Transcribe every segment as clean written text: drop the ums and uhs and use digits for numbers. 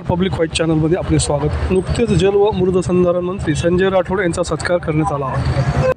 Public white चॅनलमध्ये आपले स्वागत। नुकतेच जल व मृदसंधारण मंत्री संजय राठोड यांचा सत्कार करण्यात आला आहे।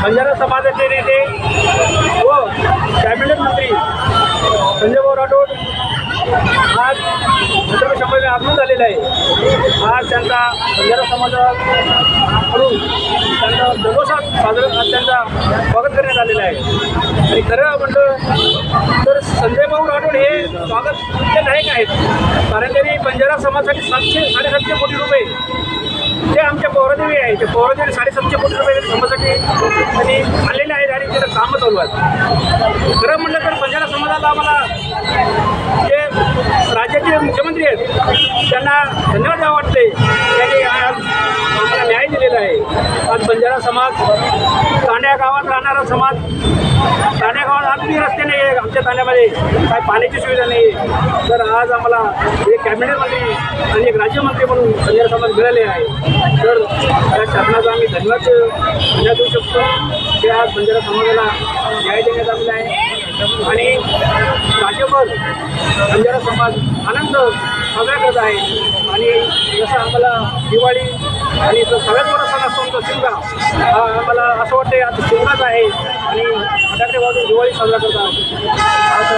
बंजारा समाजाचे नेते व कॅबिनेट मंत्री संजय राठोड आज छत्रपती संभाजी आगमन झालेलं आहे। आज त्यांचा बंजारा समाजाकडून त्यांचा जल्लोषात त्यांचा स्वागत करण्यात आलेलं आहे। आणि खरं म्हटलं तर संजय राठोड हे स्वागत लायक आहेत, कारण त्यांनी बंजारा समाजासाठी 700-750 कोटी रुपये ते आमच्या पौरादेवी आहे, ते पौरादेवी 750 कोटी रुपये समाजासाठी त्यांनी आणलेले आहेत आणि त्याचं कामं चालू आहेत। खरं म्हटलं तर बंजारा समाजाला आम्हाला जे राज्याचे मुख्यमंत्री आहेत त्यांना धन्यवाद द्यावं वाटते, त्यांनी आम्हाला न्याय दिलेला आहे। आज बंजारा समाज, तांड्या गावात राहणारा समाज, तांड्या गावात आजही रस्ते नाही आहे, आमच्या तांड्यामध्ये काय पाण्याची सुविधा नाही आहे, तर आज आम्हाला एक कॅबिनेट मंत्री आणि एक राज्यमंत्री म्हणून बंजारा समाज मिळाले आहे। तर त्या शासनाचा आम्ही धन्यवाद देऊ शकतो की आज बंजारा समाजाला न्याय देण्यात आलेला आहे आणि राज्यभर बंजारा समाज आनंद साजरा करत आहे। आणि जसं आम्हाला दिवाळी आणि सगळ्यात मोठा सण असतो तो शिमगा, हा आम्हाला असं वाटते आता शिमगाच आहे आणि फटाके वाजून दिवाळी साजरा करतात। आज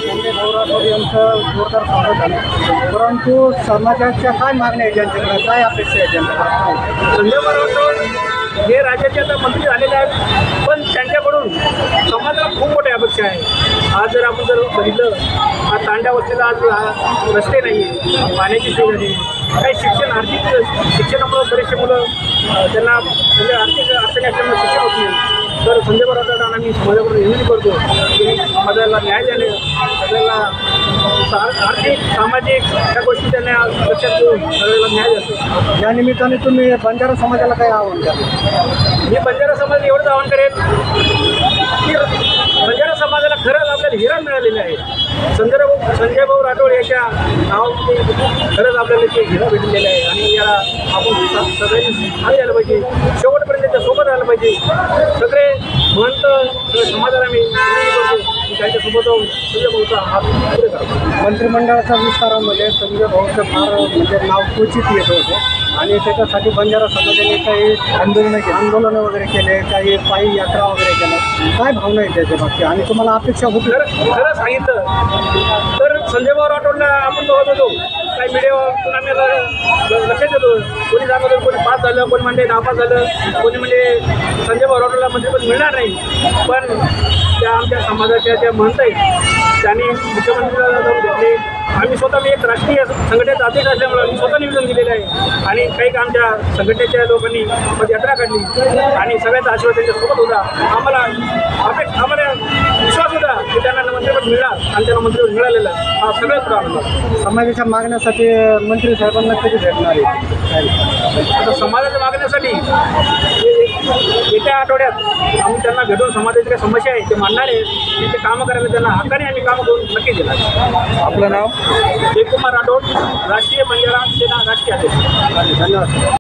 संजय राठोड यांचं जोरदार स्वागत झालं, परंतु समाजाच्या काय मागण्या आहे, जनतेकडे काय अपेक्षा आहे जनतेकडे? संजय राठोड हे राज्याचे आता मंत्री झालेले आहेत, पण त्यांच्याकडून समाजाला खूप मोठी अपेक्षा आहे। आज जर आपण बघितलं, हा तांड्या वस्तीला आज रस्ते नाही आहे, पाण्याची सोय नाही, काही आर्थिक शिक्षणामुळे बरेचसे मुलं त्यांना म्हणजे आर्थिक अडचणी असल्यामुळे शिक्षण होत नाही. तर संजय राठोडांना आम्ही समाजाकडून विनंती करतो की समाजाला न्याय देणे, सगळ्याला आर्थिक सामाजिक त्या गोष्टी त्यांना लक्षात घेऊन सगळ्याला न्याय देतो. या निमित्ताने तुम्ही बंजारा समाजाला काय आव्हान द्याल? मी बंजारा समाज एवढंच आवाहन करेन की बंजारा समाजाला खरंच आपल्याला हिरा मिळालेला आहे. संजय भाऊ राठोड याच्या नावामध्ये खरंच आपल्याला ते हिरा भेटलेला आहे आणि याला आपण सगळ्यांनी साथ द्यायला पाहिजे, शेवटपर्यंत त्याच्या सोबत राहायला पाहिजे. सगळे महंत सगळ्या समाजाला मी विनंती करतो की त्यांच्यासोबत जाऊन संजय भाऊचा हात पुढे करा. मंत्रिमंडळाच्या विस्तारामध्ये संजय भाऊचं फार म्हणजे नाव क्वचित येत होतं आणि त्याच्यासाठी बंजारा समाजाने काही आंदोलनं वगैरे केले, काही पायी यात्रा वगैरे केल्या. काय भावना आहे त्याच्या बाबतीत आणि तुम्हाला अपेक्षा होती? खरं सांगितलं तर संजय भाऊ राठोडला आपण बघत होतो काही मीडियावर आम्ही लक्षात येतो. कोणी सांगत होतं कोणी पास झालं, कोणी म्हणजे नापास झालं, कोणी म्हणजे संजय भाऊ राठोडला मंत्रिपद मिळणार नाही. पण त्या आमच्या समाजाच्या त्या महंत आहेत त्यांनी मुख्यमंत्र्यांना जाऊन भेटले. आम्ही स्वतः मी एक राष्ट्रीय संघटनेचा अध्यक्ष असल्यामुळे मी स्वतः निवेदन दिलेलं आहे आणि काही आमच्या संघटनेच्या लोकांनी पदयात्रा काढली आणि सगळ्यांचा आशीर्वाद त्यांच्यासोबत होता. आम्हाला विश्वास होता की त्यांना मंत्रिपद मिळणार आणि त्यांना मंत्रिपद मिळालेलं हा सगळ्यात पुढे आनंद. समाजाच्या मागण्यासाठी मंत्री साहेबांना कधी भेटणार आहे? आता समाजाच्या मागण्यासाठी येत्या आठवड्यात आम्ही त्यांना भेटून समाजाची काही समस्या आहे ते मांडणार आहे. ते कामं करायला त्यांना हक्काने आम्ही कामं करून नक्की देणार. आपलं नाव? जयकुमार राठोड, राष्ट्रीय बंजारा सेना राष्ट्रीय अध्यक्ष. धन्यवाद.